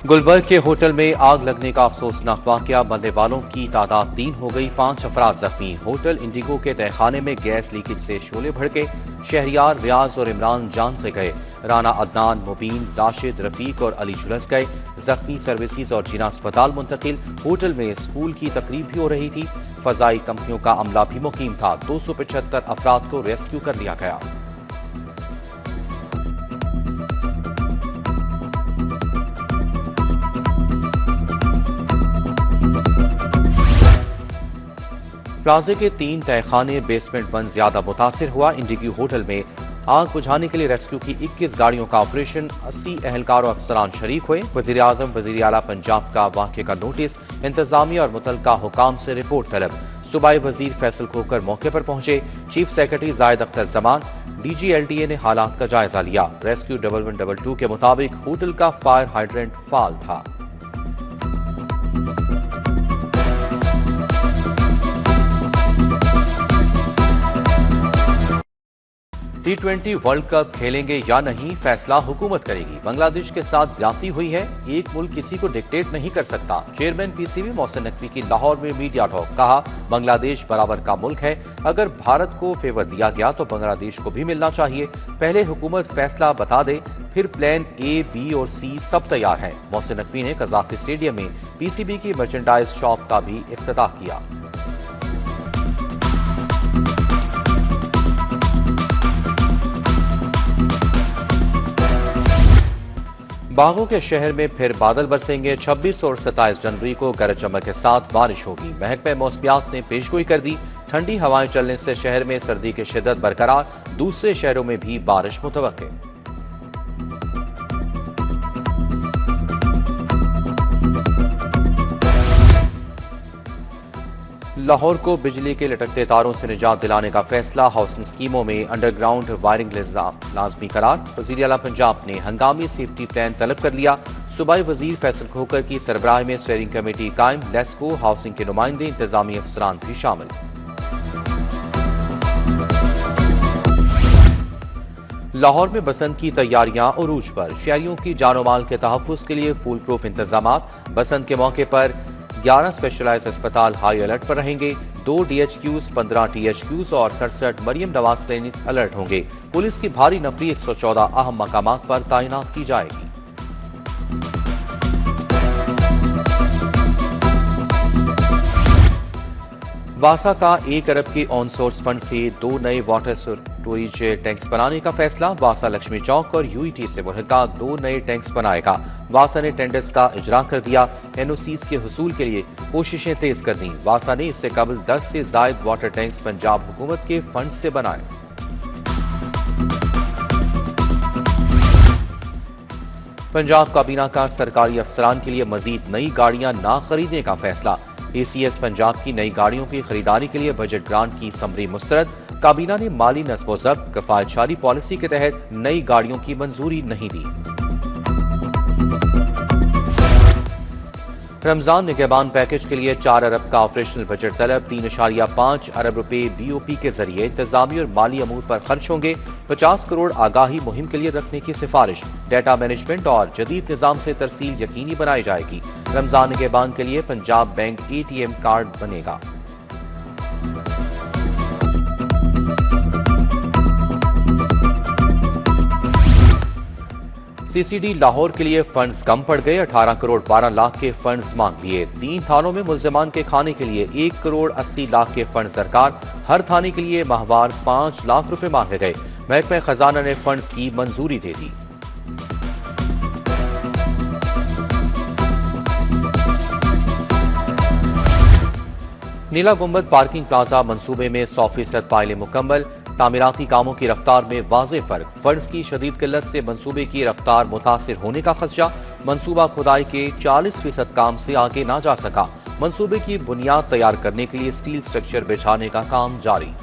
गुलबर्ग के होटल में आग लगने का अफसोसनाक वाकया, मरने वालों की तादाद 3 हो गई, 5 अफराद जख्मी। होटल इंडिगो के तहखाने में गैस लीकेज से शोले भड़के, शहरियार रियाज और इमरान जान से गए। राना अदनान, मुबीन, राशिद, रफीक और अली झुलस गए। जख्मी सर्विसेज और जिना अस्पताल मुंतकिल। होटल में स्कूल की तकरीब भी हो रही थी। फजाई कंपनियों का अमला भी मुकीम था। 275 अफराद को रेस्क्यू कर लिया गया। प्लाजे के 3 तहखाने बेसमेंट 1 ज्यादा मुतासिर हुआ। इंडिगो होटल में आग बुझाने के लिए रेस्क्यू की 21 गाड़ियों का ऑपरेशन, 80 एहलकार और अफसरान शरीक हुए। वजीर आजम, वजीर आला पंजाब का वाक़े का नोटिस, इंतजामिया और मुतलका हुकाम से रिपोर्ट तलब। सूबाई वजीर फैसल खोकर मौके पर पहुंचे। चीफ सेक्रेटरी जायद अख्तर जमान, DGLTA ने हालात का जायजा लिया। रेस्क्यू 1122 के मुताबिक होटल का फायर हाइड्रेंट फाल था। T20 वर्ल्ड कप खेलेंगे या नहीं, फैसला हुकूमत करेगी। बांग्लादेश के साथ ज्यादती हुई है, एक मुल्क किसी को डिक्टेट नहीं कर सकता। चेयरमैन PCB मोहसिन नकवी की लाहौर में मीडिया टॉक, कहा बांग्लादेश बराबर का मुल्क है, अगर भारत को फेवर दिया गया तो बांग्लादेश को भी मिलना चाहिए। पहले हुकूमत फैसला बता दे, फिर प्लान A, B और C सब तैयार है। मोहसिन नकवी ने कजाफी स्टेडियम में PCB की मर्चेंडाइज शॉप का भी इफ्तिताह किया। बागों के शहर में फिर बादल बरसेंगे। 26 और 27 जनवरी को गरज चमक के साथ बारिश होगी। महकमे मौसमियात ने पेशगोई कर दी, ठंडी हवाएं चलने से शहर में सर्दी की शिद्दत बरकरार, दूसरे शहरों में भी बारिश मुतवक्के। लाहौर को बिजली के लटकते तारों से निजात दिलाने का फैसला, हाउसिंग स्कीमों में अंडरग्राउंड वायरिंग लाजमी करार। वज़ीर आला पंजाब ने हंगामी सेफ्टी प्लान तलब कर लिया। सूबाई वजीर फैसल खोकर की सरबराही में स्टेयरिंग कमेटी कायम। लेस्को हाउसिंग के नुमाइंदे, इंतजामी अफसरान भी शामिल। लाहौर में बसंत की तैयारियां उरूज पर, शहरियों की जानो माल के तहफ़्फ़ुज़ के लिए फुल प्रूफ इंतजामात। बसंत के मौके पर 11 स्पेशलाइज्ड अस्पताल हाई अलर्ट पर रहेंगे। 2 DHQs, 15 THQs और 67 मरियम नवाज क्लिनिक अलर्ट होंगे। पुलिस की भारी नफरी 114 अहम मकामात पर तैनात की जाएगी। वासा का 1 अरब के ऑन सोर्स फंड से 2 नए वाटर स्टोरेज टैंक्स बनाने का फैसला। वासा लक्ष्मी चौक और UET से मुल्हका 2 नए टैंक्स बनाएगा। वासा ने टेंडर्स का इजरा कर दिया। NOCs के हुसूल के लिए कोशिशें तेज कर दी। वासा ने इससे कबल 10 से जायद वाटर टैंक्स पंजाब हुकूमत के फंड से बनाए। पंजाब काबीना का सरकारी अफसरान के लिए मजीद नई गाड़ियां ना खरीदने का फैसला। ACS पंजाब की नई गाड़ियों की खरीदारी के लिए बजट ग्रांट की समरी मुस्तरद। काबीना ने माली नस्ब ज़ब्त कफायतशारी पॉलिसी के तहत नई गाड़ियों की मंजूरी नहीं दी। रमजान निगहबान पैकेज के लिए 4 अरब का ऑपरेशनल बजट तलब। 3.5 अरब रुपए BOP के जरिए इंतजामी और माली अमूर पर खर्च होंगे। 50 करोड़ आगाही मुहिम के लिए रखने की सिफारिश। डेटा मैनेजमेंट और जदीद निजाम से तरसील यकीनी बनाई जाएगी। रमजान निगहबान के लिए पंजाब बैंक ATM कार्ड बनेगा। CCD लाहौर के लिए फंड्स कम पड़ गए। 18 करोड़ 12 लाख के फंड्स मांग लिए। 3 थानों में मुल्जिमान के खाने के लिए 1 करोड़ 80 लाख के फंड्स दरकार। हर थाने के लिए माहवार 5 लाख रुपए मांगे गए। महकमा खजाना ने फंड्स की मंजूरी दे दी। नीला गुंबद पार्किंग प्लाजा मंसूबे में 100% फाइलें मुकम्मल। तामीराती कामों की रफ्तार में वाज़े फर्क। फंड्स की शदीद किल्लत से मंसूबे की रफ्तार मुतासिर होने का खदशा। मंसूबा खुदाई के 40% काम से आगे ना जा सका। मंसूबे की बुनियाद तैयार करने के लिए स्टील स्ट्रक्चर बिछाने का काम जारी।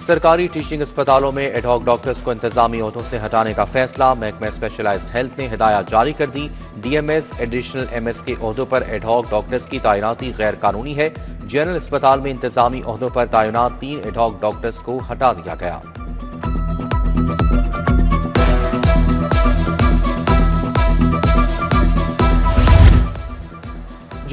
सरकारी टीचिंग अस्पतालों में एडहॉक डॉक्टर्स को इंतजामी ओहदों से हटाने का फैसला। महकमा स्पेशलाइज्ड हेल्थ ने हिदायत जारी कर दी। DMS, एडिशनल MS के ओहदों पर एडहॉक डॉक्टर्स की तैनाती गैर कानूनी है। जनरल अस्पताल में इंतजामी ओहदों पर तैनात 3 एडहॉक डॉक्टर्स को हटा दिया गया।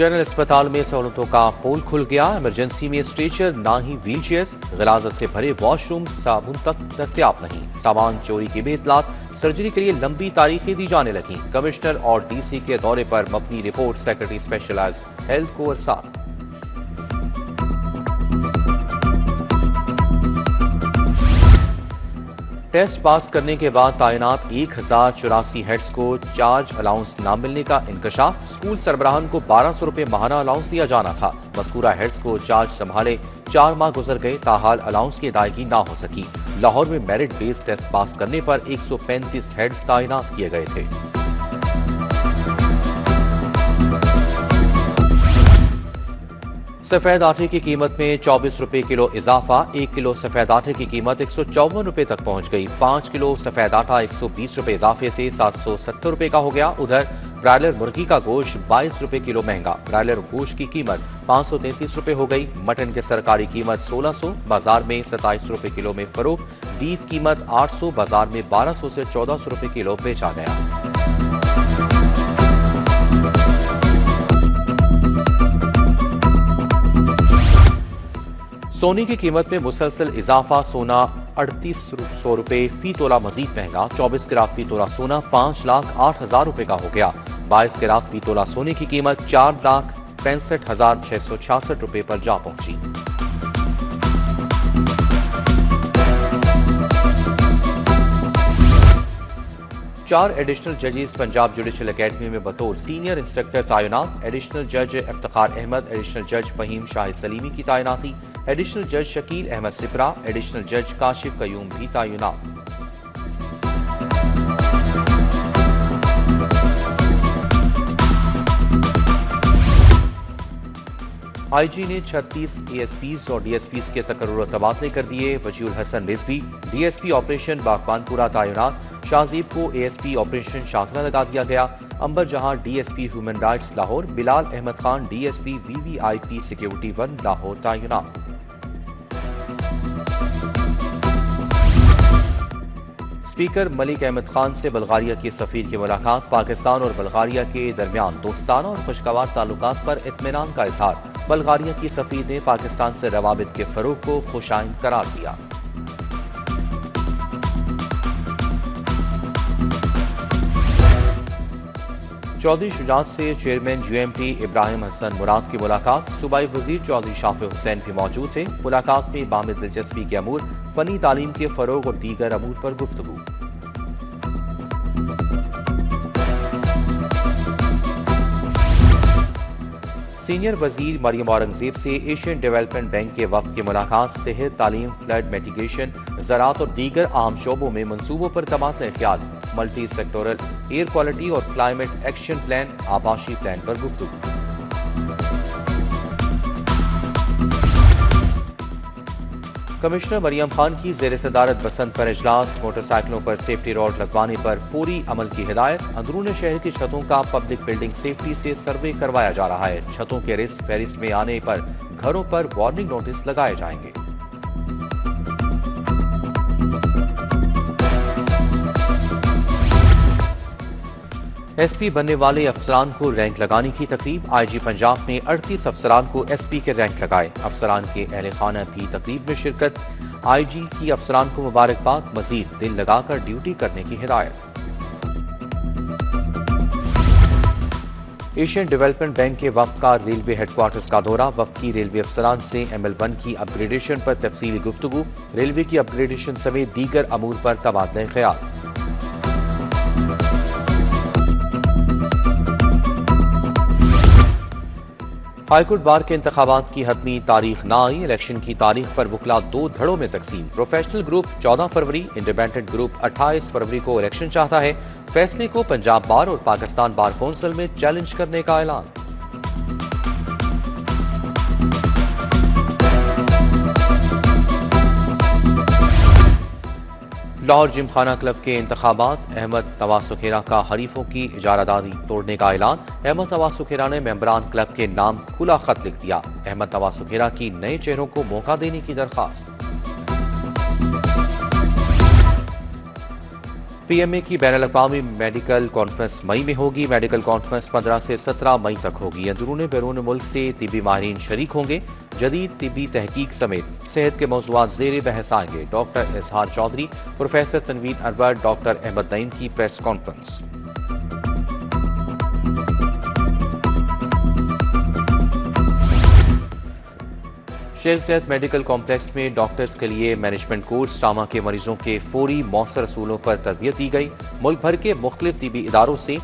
जनरल अस्पताल में सहूलतों का पोल खुल गया। इमरजेंसी में स्ट्रेचर ना ही व्हील चेयर्स, गिलाजत से भरे वॉशरूम, साबुन तक दस्तयाब नहीं। सामान चोरी की भी इतलात, सर्जरी के लिए लंबी तारीखें दी जाने लगी। कमिश्नर और डीसी के दौरे पर मबनी रिपोर्ट सेक्रेटरी स्पेशलाइज्ड हेल्थ को अरसाल। टेस्ट पास करने के बाद तैनात 1084 हेड्स को चार्ज अलाउंस न मिलने का इंकशाफ। स्कूल सरबराहान को 1200 रुपए माहाना अलाउंस दिया जाना था। मज़कूरा हेड्स को चार्ज संभाले 4 माह गुजर गए, ताहाल अलाउंस की अदायगी ना हो सकी। लाहौर में मेरिट बेस्ड टेस्ट पास करने पर 135 हेड्स तैनात किए गए थे। सफेद आटे की कीमत में 24 रुपए किलो इजाफा। 1 किलो सफेद आटे की कीमत 154 रुपए तक पहुंच गई। 5 किलो सफेद आटा 120 रुपए इजाफे से 770 रुपए का हो गया। उधर ब्रायलर मुर्गी का गोश्त 22 रुपए किलो महंगा। ब्रायलर गोश्त की कीमत 533 रुपए हो गई। मटन की सरकारी कीमत 1600, बाजार में 27 रुपए किलो में फरोख्त। बीफ कीमत 800, बाजार में 1200 से 1400 रुपए किलो बेचा गया। सोने की कीमत में मुसलसल इजाफा। सोना 3800 रुपए फी तोला मजीद महंगा। 24 कैरात फी तोला सोना 5,08,000 रुपए का हो गया। 22 कैरात फी तोला सोने की कीमत 4,65,666 रुपए पर जा पहुंची। चार एडिशनल जजेस पंजाब जुडिशल एकेडमी में बतौर सीनियर इंस्ट्रक्टर तैनात। एडिशनल जज इफ्तिखार अहमद, एडिशनल जज फहीम शाहिद सलीमी की तैनाती। एडिशनल जज शकील अहमद सिपरा, एडिशनल जज काशिफ कयूम भी तैनात। आईजी ने 36 एएसपीज और डीएसपीज के तकर्रुर तबादले कर दिए। वजीउल हसन रिजवी डीएसपी ऑपरेशन बागबानपुरा तैनात। शाहजीब को एएसपी ऑपरेशन शाखला लगा दिया गया। Ambar Jahan DSP human rights Lahore. Bilal Ahmad Khan DSP VVIP security 1 Lahore तैनात। स्पीकर मलिक अहमद खान से बल्गारिया के सफीर की मुलाकात। पाकिस्तान और बल्गारिया के दरमियान दोस्ताना और खुशगवार ताल्लुकात पर इत्मीनान का इजहार। बल्गारिया की सफीर ने पाकिस्तान से रवाबित के फरोग को खुशाइन करार दिया। चौधरी शुजात से चेयरमैन यूएमटी इब्राहिम हसन मुराद की मुलाकात। सूबाई वजीर चौधरी शाफी हुसैन भी मौजूद थे। मुलाकात में बामे दिलचस्पी के अमूर, फनी तालीम के फरोग और दीगर अमूर पर गुफ्तगू। सीनियर वजीर मरियम औरंगजेब से एशियन डेवलपमेंट बैंक के वफ्द की मुलाकात। सेहत, तालीम, फ्लड मिटिगेशन, ज़राअत और दीगर अहम शोबों में मनसूबों पर तबादला ख्याल। मल्टी सेक्टोरल एयर क्वालिटी और क्लाइमेट एक्शन प्लान, आबाशी प्लान पर गुफ्तगू। कमिश्नर मरियम खान की जेर सदारत बसंत पर इजलास। मोटरसाइकिलों पर सेफ्टी रॉड लगवाने पर फौरी अमल की हिदायत। अंदरून शहर की छतों का पब्लिक बिल्डिंग सेफ्टी से सर्वे करवाया जा रहा है। छतों के रिस्क फहरिस्त में आने पर घरों पर वार्निंग नोटिस लगाए जाएंगे। एसपी बनने वाले अफसरान को रैंक लगाने की तकरीब। आईजी पंजाब ने 38 अफसरान को एसपी के रैंक लगाए। अफसरान के अहले खाना भी तकरीब में शिरकत। आईजी की अफसरान को मुबारकबाद। मजीद दिल लगाकर ड्यूटी करने की हिदायत। एशियन डेवलपमेंट बैंक के वफ्द का रेलवे हेडक्वार्टर्स का दौरा। वफ्द की रेलवे अफसरान से ML1 की अपग्रेडेशन पर तफसीली गुफ्तगू। रेलवे की अपग्रेडेशन समेत दीगर अमूर पर तबादला ख्याल। हाईकोर्ट बार के इंतखाबात की हतमी तारीख ना आई। इलेक्शन की तारीख पर वकला 2 धड़ों में तकसीम। प्रोफेशनल ग्रुप 14 फरवरी, इंडिपेंडेंट ग्रुप 28 फरवरी को इलेक्शन चाहता है। फैसले को पंजाब बार और पाकिस्तान बार कौंसिल में चैलेंज करने का ऐलान। लाहौर जिमखाना क्लब के इंतखाबात। अहमद नवाज सुखेरा का हरीफों की इजारादारी तोड़ने का ऐलान। अहमद नवाज सुखेरा ने मेंबरान क्लब के नाम खुला खत लिख दिया। अहमद नवाज सुखेरा की नए चेहरों को मौका देने की दरखास्त। पीएमए की बैनुल-अक़वामी मेडिकल कॉन्फ्रेंस मई में होगी। मेडिकल कॉन्फ्रेंस 15 से 17 मई तक होगी। अंदरून बैरून मुल्क से तिबी माहिरीन शरीक होंगे। जदीद तिबी तहकीक समेत सेहत के मौज़ूआत ज़ेर बहस आएंगे। डॉक्टर इजहार चौधरी, प्रोफेसर तनवीर अनवर, डॉक्टर अहमद नईम की प्रेस कॉन्फ्रेंस। शेख ज़ैद मेडिकल कॉम्प्लेक्स में डॉक्टर्स के लिए मैनेजमेंट कोर्स ट्रामा के मरीजों के फौरी मौसर असूलों पर तरबियत दी गई। मुल्क भर के मुख्तलिफ तिबी इदारों से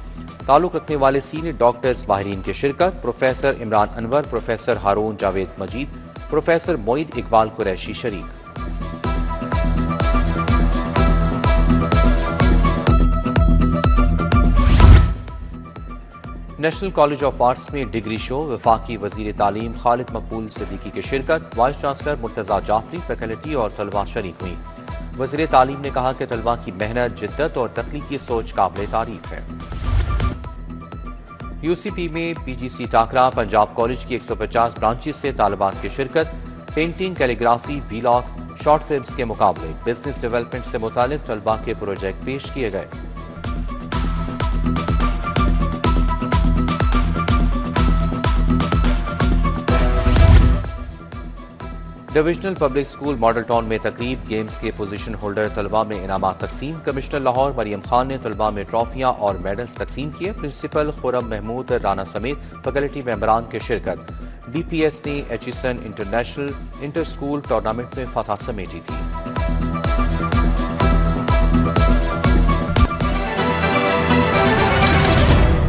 ताल्लुक रखने वाले सीनियर डॉक्टर्स माहिरीन की शिरकत। Professor Imran Anwar, professor Haroon Javed Majeed, professor Moeed Iqbal Qureshi शरीक। नेशनल कॉलेज ऑफ आर्ट्स में डिग्री शो। वफाकी वजीर तालीम खालिद मकबूल सिद्दीकी की शिरकत। Vice chancellor Murtaza Jafri, faculty और तलबा शरीक हुई। वजीर तालीम ने कहा कि तलबा की मेहनत, जिद्दत और तख्लीकी सोच काबिल तारीफ है। यूसीपी में पीजीसी टाकरा। पंजाब कॉलेज की 150 ब्रांचेस से तालिबात की शिरकत। Painting, calligraphy, vlog, short films के मुकाबले। बिजनेस डेवलपमेंट से मुतालिक तलबा के प्रोजेक्ट पेश किए गए। Divisional public school model town में तकरीब। गेम्स के पोजीशन होल्डर तलबा में इनामात तकसीम। कमिश्नर लाहौर मरियम खान ने तलबा में ट्रॉफियां और मेडल्स तकसीम किए। प्रिंसिपल खुरम महमूद राना समेत फैकल्टी मेंबरान की शिरकत। DPS ने Aitchison international inter school tournament में फतह समेटी थी।